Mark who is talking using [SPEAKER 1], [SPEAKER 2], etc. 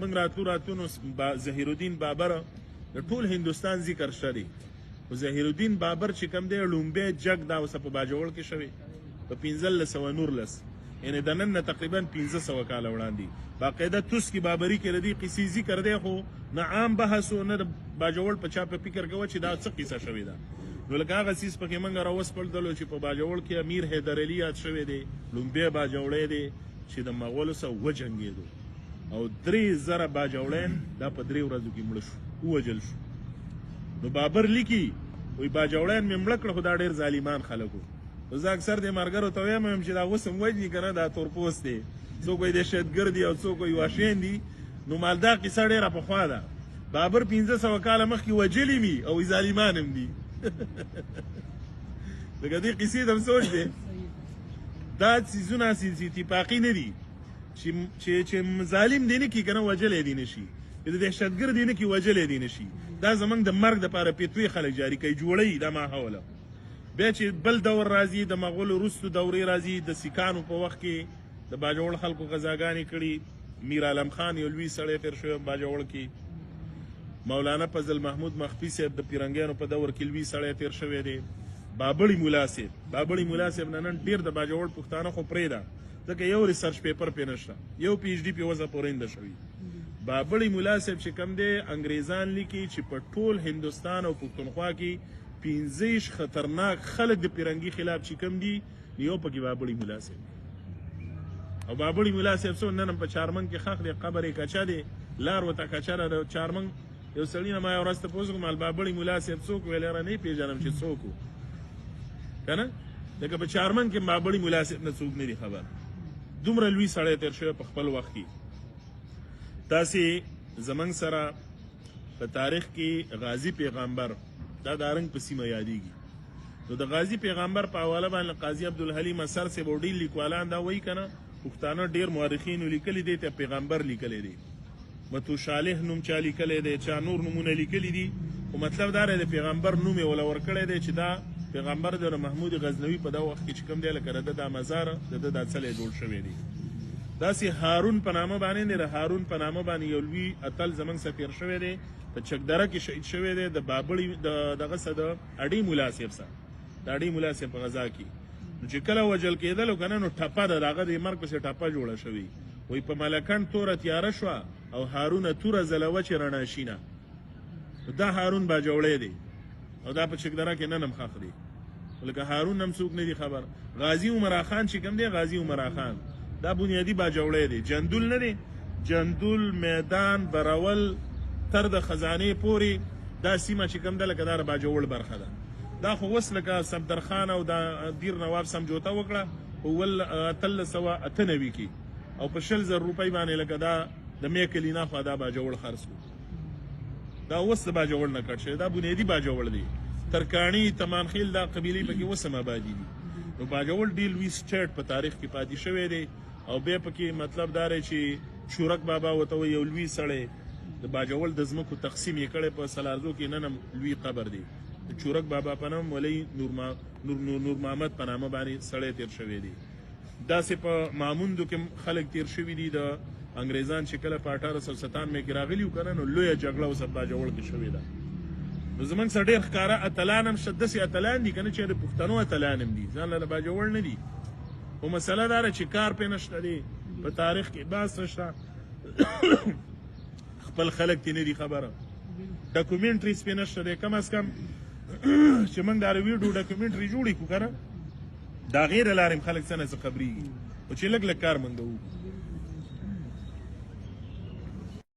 [SPEAKER 1] موږ راتلو نو ظهیر الدین بابر د ټول هندوستان ذکر شری او ظهیر الدین بابر چې کوم دی لومبه جګ دا اوس په باجوړ کې شوی په 1519 یعنی د نن تقریبا 1500 کال وړاندې باقاعده توس کی بابری کې ردی قصې ذکر دی خو نه عام بحث او نه باجوړ په چا په فکر کوي چې دا څه قصه شوی دا نو لکه هغه سیس پکې موږ راوس پړدلو چې په باجوړ کې امیر حیدر علي یاد شوی دی لومبه باجوړې دی چې د مغولو سره وجنګېدو او 3000 باجوړین دا په 3 ورځو کې مړ شو ووجل شو نو بابر لیکي وی باجوړین مې مړ کړ خو دا ډېر ظالمان خلکو زه اکثر د مرګرو ته وایم چې دا اوس هم وجني که نه دا تورپوست دی څوک وایي دهشتګرد دي او څوک وایي واشین دي نو مالدا قصه ډېره پخوا ده بابر 1500 کاله مخکې وجلي مي او ظالمان هم دي لکه دې قصې ته هم سوچ دی دا څیزونه اتفاقي نه دي چې ظالم دی نه کي که نه وجلی دی نه شي د دهشتګرد دی نه کي وجلی دی نه شي دا زموږ د مرګ دپاره پیتوی خلک جاري کوي جوړوي دا ماحوله بیا چې بل دور راځي د مغولو وروستو دورې راځي د سیکانو په وخت کې د باجوړ خلکو غذاګانې کړي میر عالم خان یو لوی سړی تېر شوی باجوړ کې مولانا فضل محمود مخفي صاحب د پیرنګیانو په دور کې لوی سړی تېر شوی دی بابړي ملا صاحب نن ډېر د باجوړ پښتانه خو پرېږده ځکه یو ریسرچ پیپر پې نشته یو پی ایچ ډي پې وضع پورینده شوي بابړي ملا صاحب چې کوم دی انګریزان لیکي چې په ټول هندوستان او پښتونخوا کې 15 خطرناک خلک د پیرنګي خلاف چې کوم دي یو پکې بابړي ملا صاحب او بابړي ملا صاحب څو نن په چارمن کې خاخ دی قبر یې کچا دی لار ورته کچا د چارمن یو سړي نه ما یو ورځ تپوس کوم بابړي ملا صاحب څوک ویل را نه پیژنم چې څوک و که نه لکه په چارمن کې بابړي ملا صاحب نه څوک نه دي خبر دومره لوی سړی تېر شوی په خپل وخت کې داسې زموږ سره په تاریخ کې غازي پیغمبر دا د ارنګ په سیمه یادېږي نو د غازي پیغمبر په حواله باندې قاضي عبدالحلیم اثر صاحب او ډېر لیکوالان دا وایي که نه پښتانه ډېر مورخینو لیکلي دی ته پیغمبر لیکلی دی متو صالح نوم چا لیکلی دی چا نور نومونه لیکلي دي خو مطلب دا دی د پیغمبر نوم یې وله ورکړی دی چې دا پیغمبر د محمود غزنوي په دا وخت کې چې کوم دی لکه د دا مزار د دا څلی جوړ شوی دی داسې هارون په نامه باندې د هارون په نامه باندې یو لوی اتل زموږ څخه تېر شوی دی په چکدره کې شهید شوی دی د بابړي دغه څه د اډې ملا صاحب سره د اډې ملا صاحب په غذا کې نو چې کله وجل کېدلو که نه نو ټپه ده د هغه د مرګ پسې ټپه جوړه شوې وایي په ملکنډ توره تیاره شوه او هارونه توره ځلوه چې رڼا شینه دا هارون باجوړی دی او دا په چکدره کې نن هم ښخ دی لکه هارون هم څوک نه دي خبر غازي عمرا خان چې کوم دی غازي عمرا خان دا بنیادی باجوړی دی جندول نه دی جندول میدان برول تر د خزانې پورې دا سیمه چې کوم ده لکه دا د باجوړ برخه ده دا خو اوس لکه صفدرخان او دا دیر نواب سمجوته وکړه په 1898 کې او په 20,000 روپۍ باندې لکه دا د میکلینا خوا دا باجوړ خرڅ کړو دا اوس د باجوړ نه کټ شوی دا بنیادي باجوړ دی ترکاڼي تمانخیل دا قبیلې پکې اوس هم آبادي دي نو باجوړ ډېر لوی سټیټ په تاریخ کې پاتې شوی دی او بیا پکې مطلب دا دی چې شورک بابا ورته وایي یو لوی سړی د باجوړ د ځمکو تقسیم یې کړی په سلارزو کې نن هم لوی قبر دی د چورک بابا په نام ولی نور محمد په نامه باندې سړی تېر شوی دی داسې په ماموندو کې خلک تېر شوي دي د انګریزان چې کله په 1897 کې راغلي وو که نه نو لویه جګړه اوس باجوړ کې شوې ده نو زموږ سره ډېر ښکاره اتلان هم شته داسې اتلان دي که نه چې د پښتنو اتلان هم دي ځان له باجوړ نه دي خو مسله دا ده چې کار پرې نشته دی په تاریخ کې بحث نشته خپل خلک تی نه دي خبره ډاکومنټریز پې نشته دی کم از کم چې موږ دا ویډیو ډاکومنټري جوړې کړو که نه د هغې له لارې هم خلک څه نه څه خبرېږي خو چې لږ لږ کار موږ وکړو